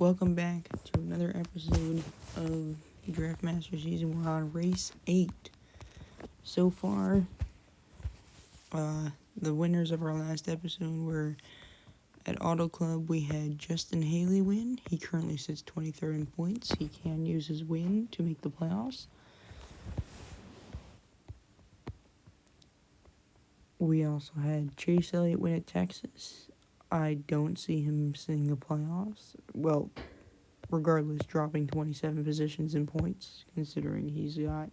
Welcome back to another episode of Draft Master Season. We're on race 8. So far, the winners of our last episode were at Auto Club. We had Justin Haley win. He currently sits 23rd in points. He can use his win to make the playoffs. We also had Chase Elliott win at Texas. I don't see him missing the playoffs. Well, regardless, dropping 27 positions in points, considering he's got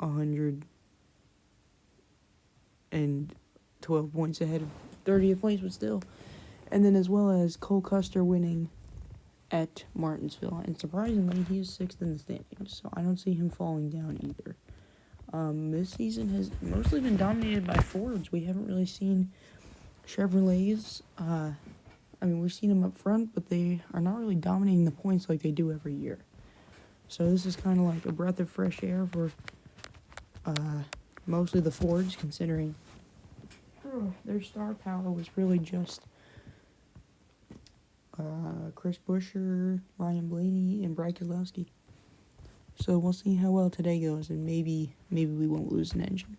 112 points ahead of 30th place, but still. And then as well as Cole Custer winning at Martinsville. And surprisingly, he is 6th in the standings, so I don't see him falling down either. This season has mostly been dominated by Fords. We haven't really seen Chevrolets. We've seen them up front, but they are not really dominating the points like they do every year. So this is kind of like a breath of fresh air for mostly the Fords, considering their star power was really just Chris Buescher, Ryan Blaney, and Brad Keselowski. So we'll see how well today goes, and maybe we won't lose an engine.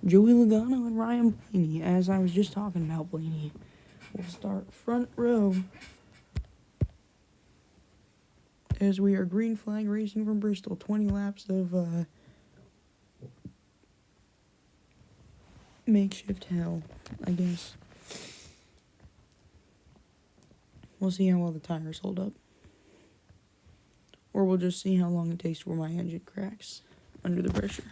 Joey Logano and Ryan Blaney, as I was just talking about Blaney, will start front row as we are green flag racing from Bristol. 20 laps of makeshift hell, I guess. We'll see how well the tires hold up. Or we'll just see how long it takes before my engine cracks under the pressure.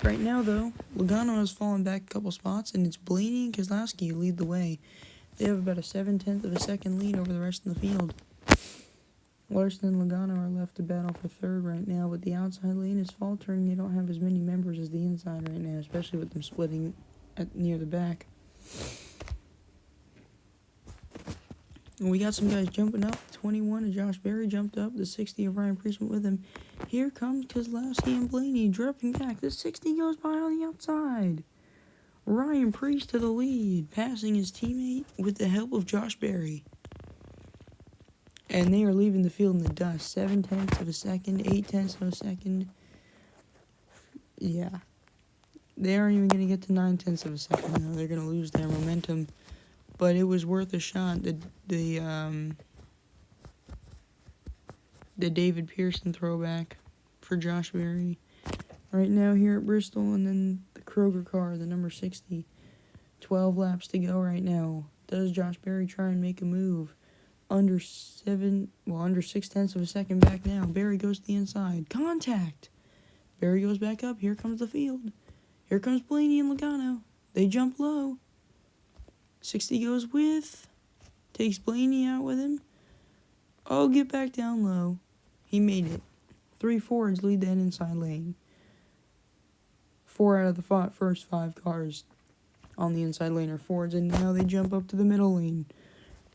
Right now, though, Logano has fallen back a couple spots, and it's Blaney and Keselowski who lead the way. They have about a 0.7 of a second lead over the rest of the field. Larson and Logano are left to battle for third right now, but the outside lane is faltering. They don't have as many members as the inside right now, especially with them splitting near the back. And we got some guys jumping up. 21 of Josh Berry jumped up. The 60 of Ryan Preece went with him. Here comes Keselowski and Blaney dropping back. The 60 goes by on the outside. Ryan Preece to the lead, passing his teammate with the help of Josh Berry. And they are leaving the field in the dust. 0.7 of a second, 0.8 of a second. Yeah. They aren't even going to get to 0.9 of a second, though. They're going to lose their momentum. But it was worth a shot. The David Pearson throwback for Josh Berry. Right now here at Bristol, and then the Kroger car, the number 60. 12 laps to go right now. Does Josh Berry try and make a move? Under 0.6 of a second back now. Berry goes to the inside. Contact! Berry goes back up. Here comes the field. Here comes Blaney and Logano. They jump low. 60 goes with. Takes Blaney out with him. Oh, get back down low. He made it. 3 Fords lead that inside lane. 4 out of the first 5 cars on the inside lane are Fords, and now they jump up to the middle lane.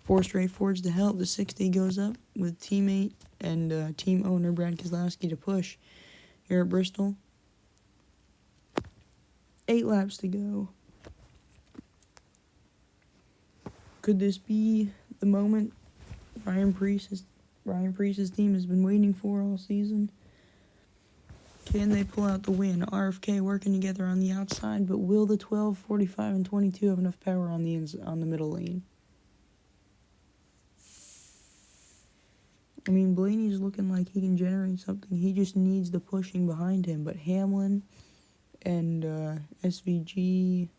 4 straight Fords to help. The 60 goes up with teammate and team owner Brad Keselowski to push here at Bristol. 8 laps to go. Could this be the moment Ryan Preece's team has been waiting for all season? Can they pull out the win? RFK working together on the outside, but will the 12, 45, and 22 have enough power on the middle lane? I mean, Blaney's looking like he can generate something. He just needs the pushing behind him. But Hamlin and SVG,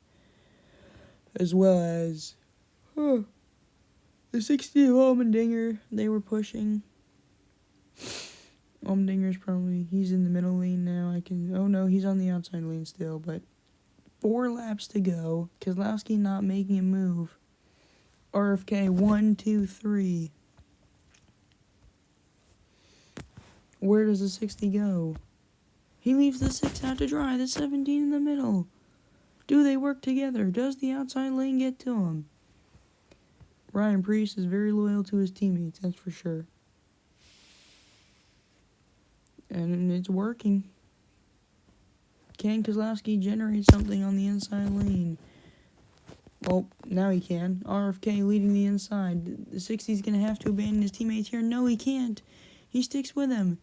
as well as the 60 of Allmendinger, they were pushing. Allmendinger's he's in the middle lane now. He's on the outside lane still, but 4 laps to go. Keselowski not making a move. RFK, 1, 2, 3. Where does the 60 go? He leaves the 6 out to dry. The 17 in the middle. Do they work together? Does the outside lane get to him? Ryan Preece is very loyal to his teammates, that's for sure. And it's working. Can Kozlowski generate something on the inside lane? Well, now he can. RFK leading the inside. The 60's going to have to abandon his teammates here. No, he can't. He sticks with him.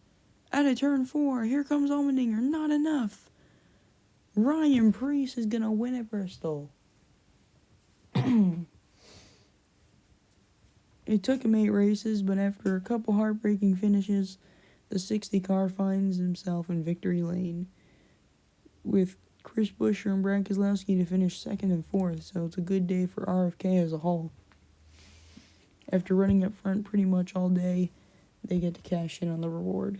Out of turn 4, here comes Allmendinger. Not enough. Ryan Preece is going to win at Bristol. It took him 8 races, but after a couple heartbreaking finishes, the 60 car finds himself in victory lane with Chris Buescher and Brad Keselowski to finish 2nd and 4th, so it's a good day for RFK as a whole. After running up front pretty much all day, they get to cash in on the reward,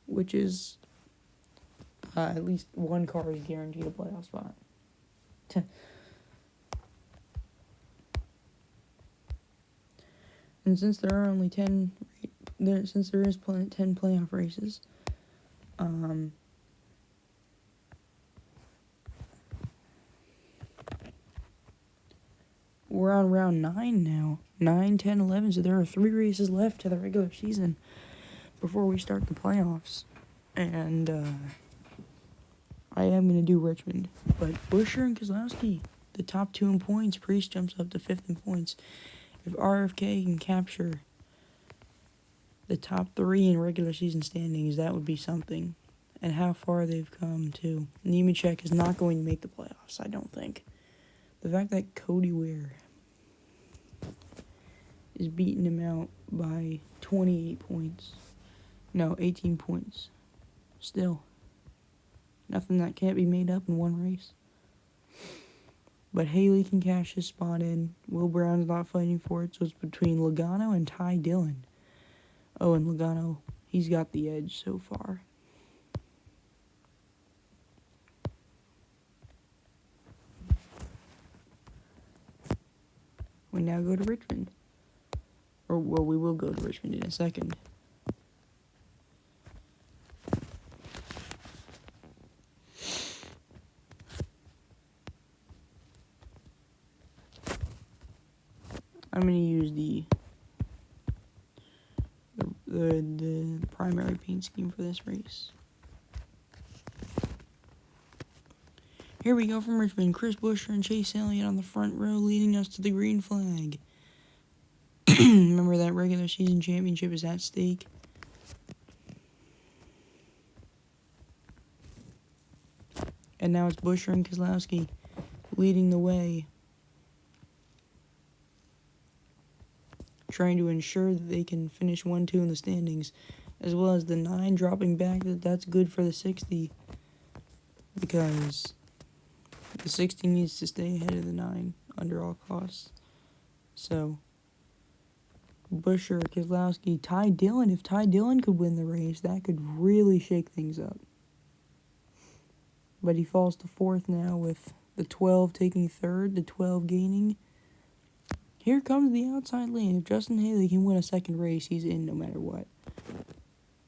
which is at least one car is guaranteed a playoff spot. And since there are only 10 playoff races, we're on round 9 now. 9, 10, 11, so there are 3 races left to the regular season before we start the playoffs. And I am going to do Richmond. But Buescher and Keselowski, the top 2 in points. Preece jumps up to 5th in points. If RFK can capture the top 3 in regular season standings, that would be something. And how far they've come, too. Nemechek is not going to make the playoffs, I don't think. The fact that Cody Ware is beating him out by 28 points. No, 18 points. Still, nothing that can't be made up in one race. But Haley can cash his spot in. Will Brown's not fighting for it, so it's between Logano and Ty Dillon. Oh, and Logano, he's got the edge so far. We now go to Richmond. Well, we will go to Richmond in a second. I'm going to use the primary paint scheme for this race. Here we go from Richmond. Chris Buescher and Chase Elliott on the front row leading us to the green flag. Remember that regular season championship is at stake. And now it's Buescher and Keselowski leading the way, trying to ensure that they can finish 1-2 in the standings, as well as the 9 dropping back. That's good for the 60, because the 60 needs to stay ahead of the 9 under all costs. So, Buescher, Keselowski, Ty Dillon. If Ty Dillon could win the race, that could really shake things up. But he falls to 4th now, with the 12 taking 3rd, the 12 gaining. Here comes the outside lane. If Justin Haley can win a second race, he's in no matter what.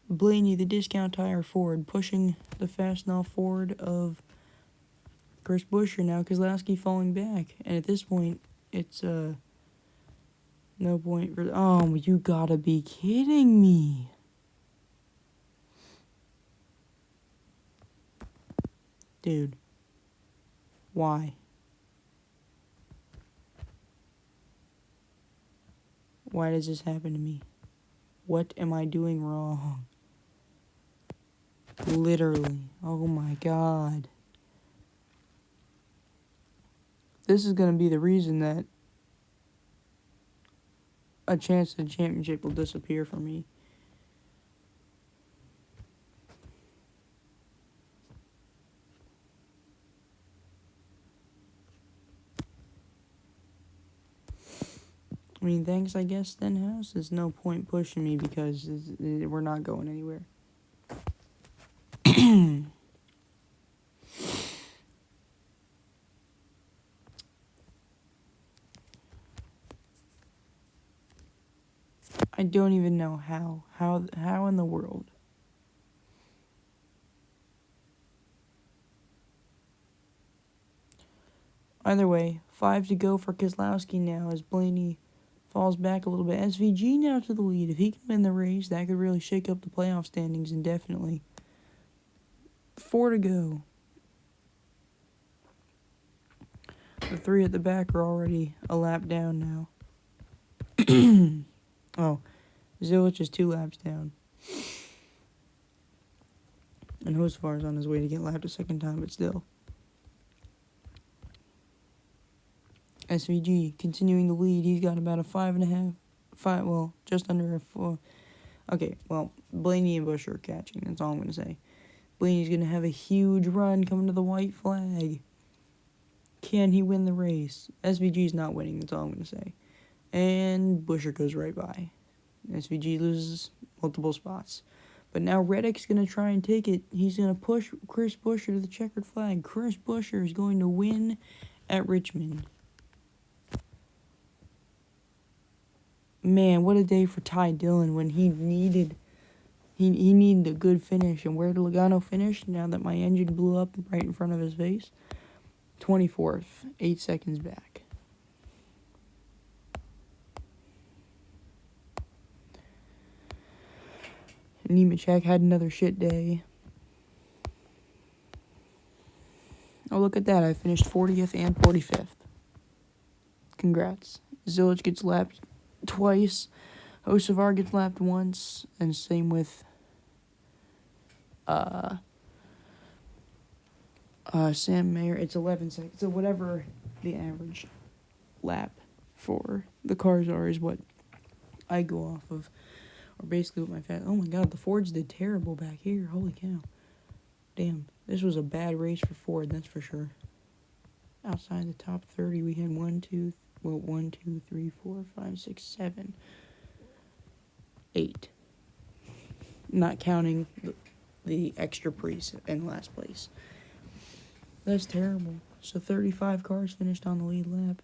Blaney, the discount tire Ford, pushing the Fastenal Ford of Chris Buescher now. Keselowski falling back. And at this point, it's no point for... Oh, you gotta be kidding me. Dude. Why? Why does this happen to me? What am I doing wrong? Literally. Oh my god. This is going to be the reason that a chance at a championship will disappear for me. I mean, thanks, I guess, Stenhouse. There's no point pushing me because we're not going anywhere. I don't even know how. How in the world? Either way, 5 to go for Keselowski now as Blaney falls back a little bit. SVG now to the lead. If he can win the race, that could really shake up the playoff standings indefinitely. 4 to go. The three at the back are already a lap down now. Oh, Zilich is 2 laps down. And Hocevar's on his way to get lapped a second time, but still. SVG continuing the lead. He's got about a 5.5, well, just under a 4. Okay, well, Blaney and Busch are catching. That's all I'm going to say. Blaney's going to have a huge run coming to the white flag. Can he win the race? SVG's not winning. That's all I'm going to say. And Buescher goes right by. SVG loses multiple spots. But now Reddick's going to try and take it. He's going to push Chris Buescher to the checkered flag. Chris Buescher is going to win at Richmond. Man, what a day for Ty Dillon when he needed a good finish. And where did Logano finish now that my engine blew up right in front of his face? 24th, 8 seconds back. Nemechek had another shit day. Oh, look at that. I finished 40th and 45th. Congrats. Zilich gets lapped twice. Hocevar gets lapped once. And same with Sam Mayer. It's 11 seconds. So whatever the average lap for the cars are is what I go off of. Or basically what my oh my god, the Fords did terrible back here. Holy cow. Damn, this was a bad race for Ford, that's for sure. Outside the top 30, we had 1, 2, 3, 4, 5, 6, 7, 8. Not counting the extra Prius in last place. That's terrible. So 35 cars finished on the lead lap.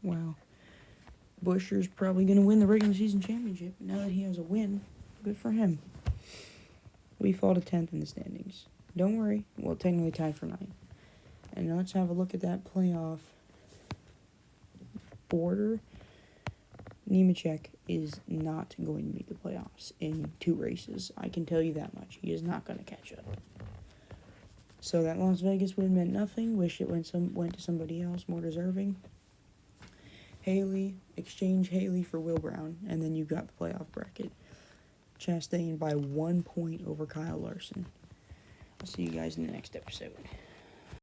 Wow. Buescher's probably going to win the regular season championship. Now that he has a win, good for him. We fall to 10th in the standings. Don't worry, we'll technically tied for 9th. And now let's have a look at that playoff order. Nemechek is not going to make the playoffs in 2 races. I can tell you that much. He is not going to catch up. So that Las Vegas win meant nothing. Wish it went to somebody else more deserving. Haley, exchange Haley for Will Brown, and then you got the playoff bracket. Chastain by 1 point over Kyle Larson. I'll see you guys in the next episode.